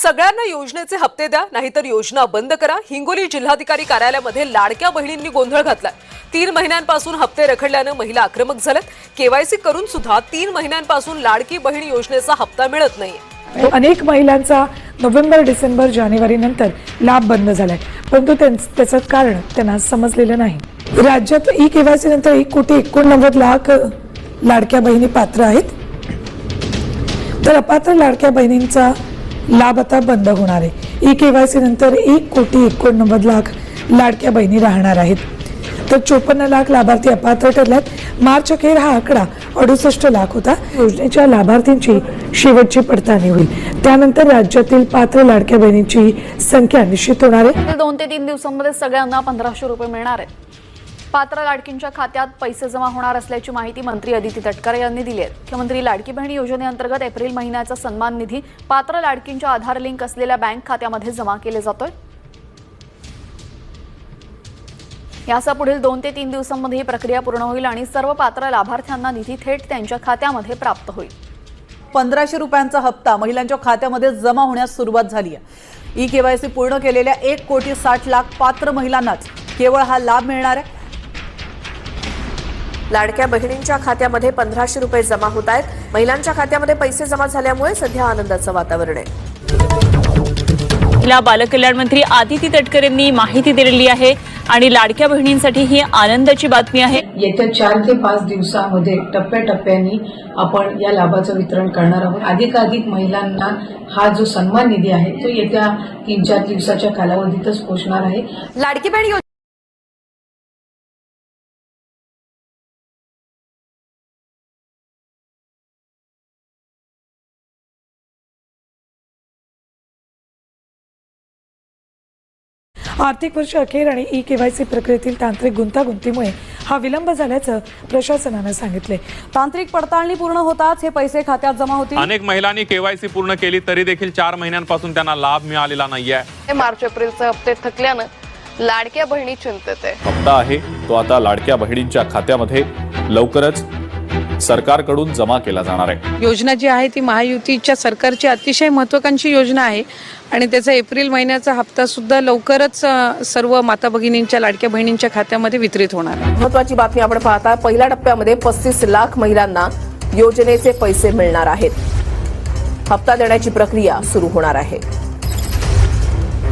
सगळ्यांना योजनेचे हप्ते द्या, नाहीतर योजना बंद करा. हिंगोली जिल्हाधिकारी कार्यालयामध्ये लाडक्या बहिणींनी गोंधळ घातलाय. 3 महिन्यांपासून हप्ते रखडल्याने महिला आक्रमक झाल्यात. केवायसी करून सुद्धा 3 महिन्यांपासून लाडकी बहीण योजनेचा हप्ता मिळत नाहीये. अनेक महिलांचा नोव्हेंबर, डिसेंबर, जानेवारी नंतर लाभ बंद झालाय, परंतु त्याचं कारण त्यांना समजलेलं नाही. राज्यात केवायसी नंतर 1,89,00,000 लाडक्या बहिणी पात्र आहेत, तर अपात्र लाडक्या बहिणींचा लाभ आता बंद होणार आहे. केवायसी नंतर 1,89,00,000 लाडक्या बहिणी राहणार आहेत, तर 54 लाख लाभार्थी अपात्र ठरल्यात. मार्च अखेर हा आकडा 68 लाख होता. योजनेच्या लाभार्थींची शेवटची पडताळणी होईल, त्यानंतर राज्यातील पात्र लाडक्या बहिणींची संख्या निश्चित होणार आहे. 2 ते 3 दिवसांमध्ये सगळ्यांना 1500 रुपये मिळणार आहेत. पात्र लाडकींच्या खात्यात पैसे जमा होणार असल्याची माहिती मंत्री अदिती तटकरे यांनी दिली आहे. मुख्यमंत्री लाडकी बहीण योजनेअंतर्गत एप्रिल महिन्याचा सन्मान निधी पात्र लाडकींच्या आधार लिंक असलेल्या बँक खात्यामध्ये जमा केले जातोय. यासह पुढील 2 ते 3 दिवसांमध्ये ही प्रक्रिया पूर्ण होईल आणि सर्व पात्र लाभार्थ्यांना निधी थेट त्यांच्या खात्यामध्ये प्राप्त होईल. 1500 रुपयांचा हप्ता महिलांच्या खात्यामध्ये जमा होण्यास सुरुवात झाली आहे. केवायसी पूर्ण केलेल्या 1,60,00,000 पात्र महिलांनाच केवळ हा लाभ मिळणार आहे. लाडक्या बहिणींच्या खात्यामध्ये 1500 रुपये जमा होत आहेत. महिलांच्या खात्यामध्ये पैसे जमा झाल्यामुळे सध्या आनंदाचं वातावरण आहे. बालकल्याण मंत्री अदिती तटकरे यांनी माहिती दिलेली आहे आणि लाडक्या बहिणींसाठी ही आनंदाची बातमी आहे. येत्या 4 ते 5 दिवसांमध्ये टप्प्याटप्प्याने आपण या लाभाचं वितरण करणार आहोत. अधिकाधिक महिलांना हा जो सन्मान निधी आहे तो येत्या 3-4 दिवसाच्या कालावधीतच पोहोचणार आहे. लाडकी बहीण आर्थिक वर्ष अखेर आणि केवायसी प्रक्रियेतील तांत्रिक गुंतागुंतीमुळे हा विलंब झाल्याचं प्रशासनानं सांगितले. तांत्रिक पडताळणी पूर्ण होताच हे पैसे खात्यात जमा होतील. अनेक महिलांनी केवायसी पूर्ण केली तरी देखील 4 महिन्यांपासून त्यांना लाभ मिळालेला नाहीये. मार्च एप्रिलचे हप्ते थकल्यानं लाडक्या बहिणी चिंतेत आहे. हप्ता आहे तो आता लाडक्या बहिणींच्या खात्यामध्ये लवकरच सरकारकडून जमा केला जाणार आहे. योजना जी आहे ती महायुतीच्या सरकारची अतिशय महत्त्वाकांक्षी योजना आहे आणि त्याचा एप्रिल महिन्याचा हप्ता सुद्धा लवकरच सर्व माता भगिनींच्या लाडक्या बहिणींच्या खात्यामध्ये वितरित होणार आहे. महत्त्वाची बातमी आपण पाहता. पहिल्या टप्प्यामध्ये 35 लाख महिलांना योजनेचे पैसे मिळणार आहेत. हप्ता देण्याची प्रक्रिया सुरू होणार आहे.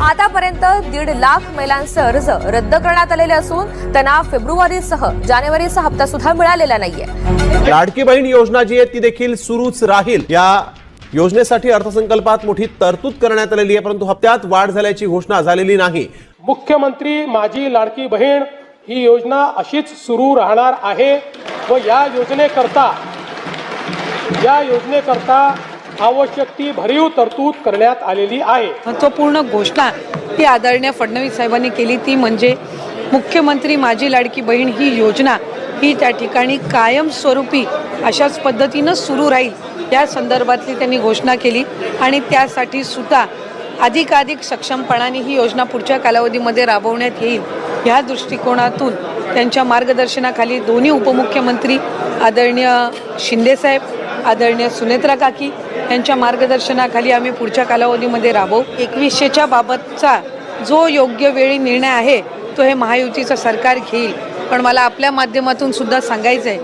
आतापर्यंत 1.5 लाख महिलांचे अर्ज रद्द करण्यात आलेले असून त्यांना फेब्रुवारीसह जानेवारीचा हप्ता सुद्धा मिळालेला नाहीये. लाडकी बहीण योजना जी आहे ती देखील सुरूच राहील. या योजनेसाठी अर्थसंकल्पात मोठी तरतूद करण्यात आलेली आहे, परंतु हप्त्यात वाढ झाल्याची घोषणा झालेली नाही. मुख्यमंत्री माझी लाडकी बहीण ही योजना अशीच सुरू राहणार आहे व या योजनेकरता आवश्यक ती भरीव तरतूद करण्यात आलेली आहे. महत्त्वपूर्ण घोषणा ही आदरणीय फडणवीस साहेबांनी केली ती म्हणजे मुख्यमंत्री माझी लाडकी बहीण ही योजना ही त्या ठिकाणी कायमस्वरूपी अशाच पद्धतीनं सुरू राहील या संदर्भातली त्यांनी घोषणा केली आणि त्यासाठी सुद्धा अधिकाधिक सक्षमपणाने ही योजना पुढच्या कालावधीमध्ये राबवण्यात येईल या दृष्टिकोनातून त्यांच्या मार्गदर्शनाखाली दोन्ही उपमुख्यमंत्री आदरणीय शिंदेसाहेब, आदरणीय सुनेत्रा काकी यांच्या मार्गदर्शनाखाली आम्ही पुढच्या कालावधीमध्ये राबवू. 2100च्या बाबतचा जो योग्य वेळी निर्णय आहे तो हे महायुतीचं सरकार घेईल. पण मला आपल्या माध्यमातून सुद्धा सांगायचं आहे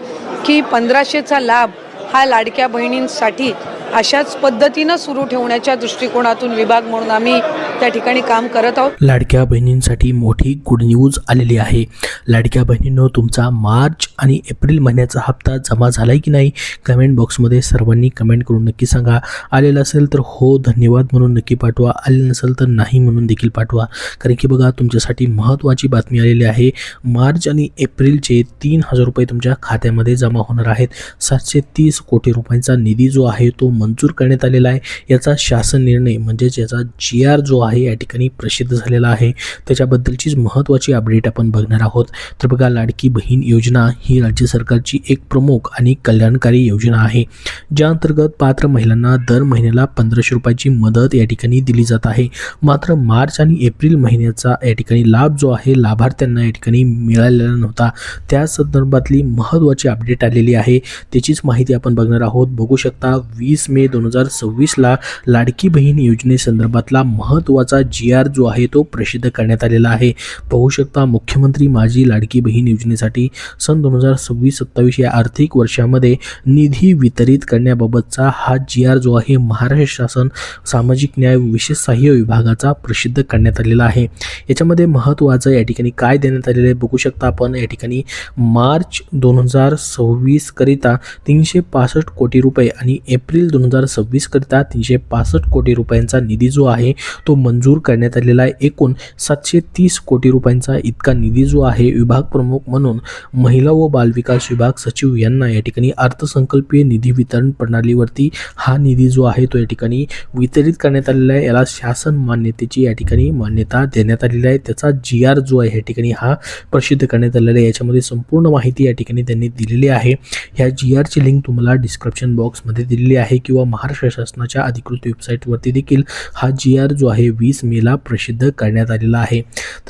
की 1500चा लाभ हा लाडक्या बहिणींसाठी अशाच पद्धतीनं सुरू ठेवण्याच्या दृष्टिकोनातून विभाग म्हणून आम्ही त्या ठिकाणी काम करत आहोत. लाडक्या बहिणींसाठी मोठी गुड न्यूज आलेली आहे. लाडक्या बहिणींनो, तुमचा मार्च आणि एप्रिल महिन्याचा हप्ता जमा झालाय की नाही कमेंट बॉक्समध्ये सर्वांनी कमेंट करून नक्की सांगा. आलेला असेल तर हो धन्यवाद म्हणून नक्की पाठवा, आले नसेल तर नाही म्हणून देखील पाठवा. कारण की बघा, तुमच्यासाठी महत्त्वाची बातमी आलेली आहे. मार्च आणि एप्रिलचे 3,000 रुपये तुमच्या खात्यामध्ये जमा होणार आहेत. 730 कोटी रुपयांचा निधी जो आहे तो मंजूर करण्यात आलेला आहे. याचा शासन निर्णय म्हणजेच याचा GR जो आहे आहे या ठिकाणी प्रसिद्ध झालेला आहे, त्याच्याबद्दलचीच महत्त्वाची अपडेट आपण बघणार आहोत. तर बघा, लाडकी बहीण योजना ही राज्य सरकारची एक प्रमुख आणि कल्याणकारी योजना आहे, ज्या अंतर्गत पात्र महिलांना दर महिन्याला 1500 रुपयाची मदत या ठिकाणी दिली जात आहे. मात्र मार्च आणि एप्रिल महिन्याचा या ठिकाणी लाभ जो आहे लाभार्थ्यांना या ठिकाणी मिळालेला नव्हता. त्या संदर्भातली महत्त्वाची अपडेट आलेली आहे, त्याचीच माहिती आपण बघणार आहोत. बघू शकता 20 मे 2026ला लाडकी बहीण योजनेसंदर्भातला महत्त्वाचा GR जो आहे तो प्रसिद्ध करण्यात आलेला आहे. पाहू शकता, मुख्यमंत्री माझी लाडकी बहीण योजनेसाठी सन 2026-27 या आर्थिक वर्षामध्ये निधी वितरित करण्याबाबतचा हा GR जो आहे महाराष्ट्र शासन सामाजिक न्याय विशेष सहाय्य विभागाचा प्रसिद्ध करण्यात आलेला आहे. याच्यामध्ये महत्त्वाचं या ठिकाणी काय देण्यात आलेलं आहे बघू शकता आपण. या ठिकाणी मार्च 2026 करिता 365 कोटी रुपये आणि एप्रिल 2026 करिता 365 कोटी रुपयांचा निधी जो आहे तो मंजूर करण्यात आलेला आहे. एकूण 730 कोटी रुपयांचा इतका निधी जो आहे विभाग प्रमुख म्हणून महिला व बालविकास विभाग सचिव यांना या ठिकाणी अर्थसंकल्पीय निधी वितरण प्रणालीवरती हा निधी जो आहे तो या ठिकाणी वितरित करण्यात आलेला आहे. याला शासन मान्यतेची या ठिकाणी मान्यता देण्यात आलेली आहे. त्याचा GR जो आहे या ठिकाणी हा प्रसिद्ध करण्यात आलेला आहे. याच्यामध्ये संपूर्ण माहिती या ठिकाणी त्यांनी दिलेली आहे. ह्या GRची लिंक तुम्हाला डिस्क्रिप्शन बॉक्समध्ये दिलेली आहे किंवा महाराष्ट्र शासनाच्या अधिकृत वेबसाईटवरती देखील हा GR जो आहे 20 मेला प्रसिद्ध करण्यात आलेला आहे.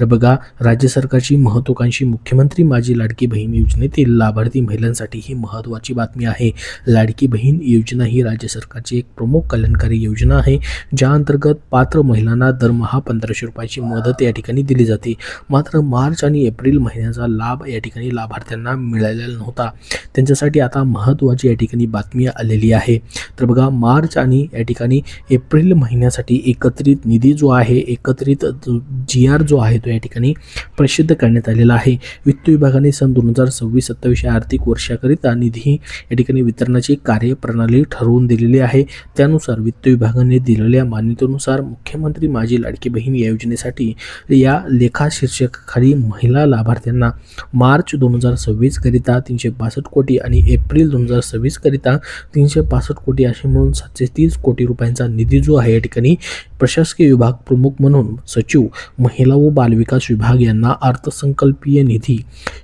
तर बघा, राज्य सरकारची महत्त्वाकांक्षी मुख्यमंत्री माझी लाडकी बहीण योजनेतील लाभार्थी महिलांसाठी ही महत्त्वाची बातमी आहे. लाडकी बहीण योजना ही राज्य सरकारची एक प्रमुख कल्याणकारी योजना आहे, ज्या अंतर्गत पात्र महिलांना दरमहा 1500 रुपयाची मदत या ठिकाणी दिली जाते. मात्र मार्च आणि एप्रिल महिन्याचा लाभ या ठिकाणी लाभार्थ्यांना मिळालेला नव्हता. त्यांच्यासाठी आता महत्त्वाची या ठिकाणी बातमी आलेली आहे. तर बघा, मार्च आणि या ठिकाणी एप्रिल महिन्यासाठी एकत्रित निधी जो आहे, एकत्रित GR जो आहे तो या ठिकाणी प्रसिद्ध करण्यात आलेला आहे. वित्त विभागाने सन 2026-27 या आर्थिक वर्षाकरिता निधी या ठिकाणी वितरणाची कार्यप्रणाली ठरवून दिलेली आहे. त्यानुसार वित्त विभागाने दिलेल्या मान्यतेनुसार मुख्यमंत्री माझी लाडकी बहीण या योजनेसाठी या लेखा शीर्षकाखाली महिला लाभार्थ्यांना मार्च 2026 करिता 362 कोटी आणि एप्रिल 2026 करिता 365 कोटी असे मिळून 730 कोटी रुपयांचा निधी जो आहे या ठिकाणी प्रशासकीय विभाग प्रमुख म्हणून सचिव महिला व बालविकास विभाग यांना अर्थसंकल्पीय निधी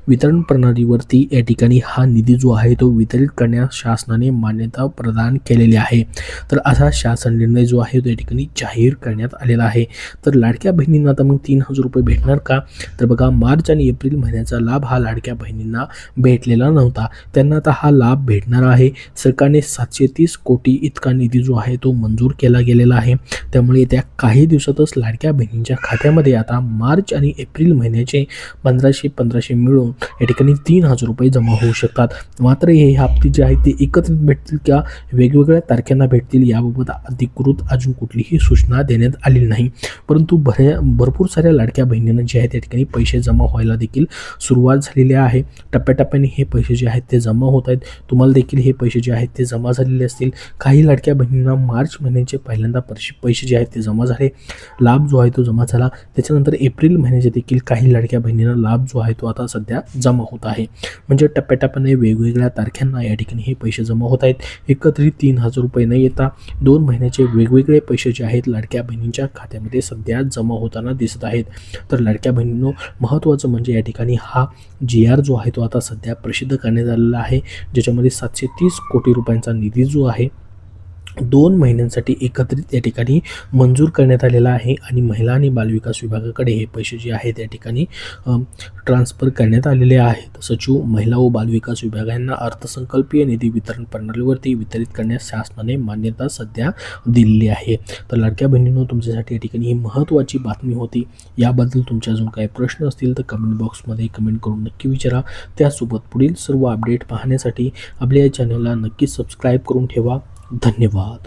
वितरण प्रणालीवरती या ठिकाणी हा निधी जो आहे तो वितरित करण्यास शासनाने मान्यता प्रदान केलेली आहे. तर असा शासन निर्णय जो आहे तो या ठिकाणी जाहीर करण्यात आलेला आहे. तर लाडक्या बहिणींना आता मग 3000 रुपये भेटणार का? तर बघा, मार्च आणि एप्रिल महिन्याचा लाभ हा लाडक्या बहिणींना भेटलेला नव्हता, त्यांना आता हा लाभ भेटणार आहे. सरकारने 730 कोटी इतका निधी जो आहे तो मंजूर केला गेलेला आहे. त्यामुळे येत्या काही दिवसातच लाडक्या बहिणींच्या खात्यामध्ये आता मार्च आणि एप्रिल महिन्याचे 1500 मिळून या ठिकाणी 3000 रुपये जमा होऊ शकतात. मात्र हे हप्ते जे आहेत ते एकत्रित भेटतील का वेगवेगळ्या तारखांना भेटतील याबाबत अधिकृत अजून कुठलीही सूचना देण्यात आलेली नाही. परंतु भरपूर साऱ्या लाडक्या बहिणींना जे आहेत त्या ठिकाणी पैसे जमा व्हायला देखील सुरुवात झालेली आहे. टप्प्याटप्प्याने हे पैसे जे आहेत ते जमा होत आहेत. तुम्हाला देखील हे पैसे जे आहेत ते जमा झालेले असतील. काही लाडक्या बहिणींना मार्च महिन्याचे पहिल्यांदा पैसे जे आहेत ते जमा झाले, लाभ जो आहे तो जमा झाला. त्याच्यानंतर एप्रिल महिन्याचे देखील काही लाडक्या बहिणींना लाभ जो आहे तो आता सध्या जमा होत आहे. म्हणजे टप्प्याटप्प्याने वेगवेगळ्या तारखांना या ठिकाणी हे पैसे जमा होत आहेत. एकत्रित 3000 रुपये न येता 2 महिन्याचे वेगवेगळे पैसे जे आहेत लाडक्या बहिणींच्या खात्यामध्ये सध्या जमा होताना दिसत आहेत. तर लाडक्या बहिणींनो, महत्त्वाचं म्हणजे या ठिकाणी हा GR जो आहे तो आता सध्या प्रसिद्ध करण्यात आलेला आहे, ज्याच्यामध्ये 730 कोटी रुपयांचा निधी जो आहे 2 महिन्यांसाठी एकत्रित या ठिकाणी मंजूर करण्यात आलेला आहे. आणि महिला आणि बालविकास विभागाकडे हे पैसे जे आहेत त्या ठिकाणी ट्रान्सफर करण्यात आलेले आहेत. सचिव महिला व बालविकास विभागांना अर्थसंकल्पीय निधी वितरण प्रणालीवरती वितरित करण्यास शासनाने मान्यता सध्या दिलेली आहे. तर लाडक्या बहिणींनो, तुमच्यासाठी या ठिकाणी ही महत्त्वाची बातमी होती. याबद्दल तुमचे अजून काही प्रश्न असतील तर कमेंट बॉक्समध्ये कमेंट करून नक्की विचारा. त्यासोबत पुढील सर्व अपडेट पाहण्यासाठी आपल्या या चॅनलला नक्की सबस्क्राईब करून ठेवा. धन्यवाद.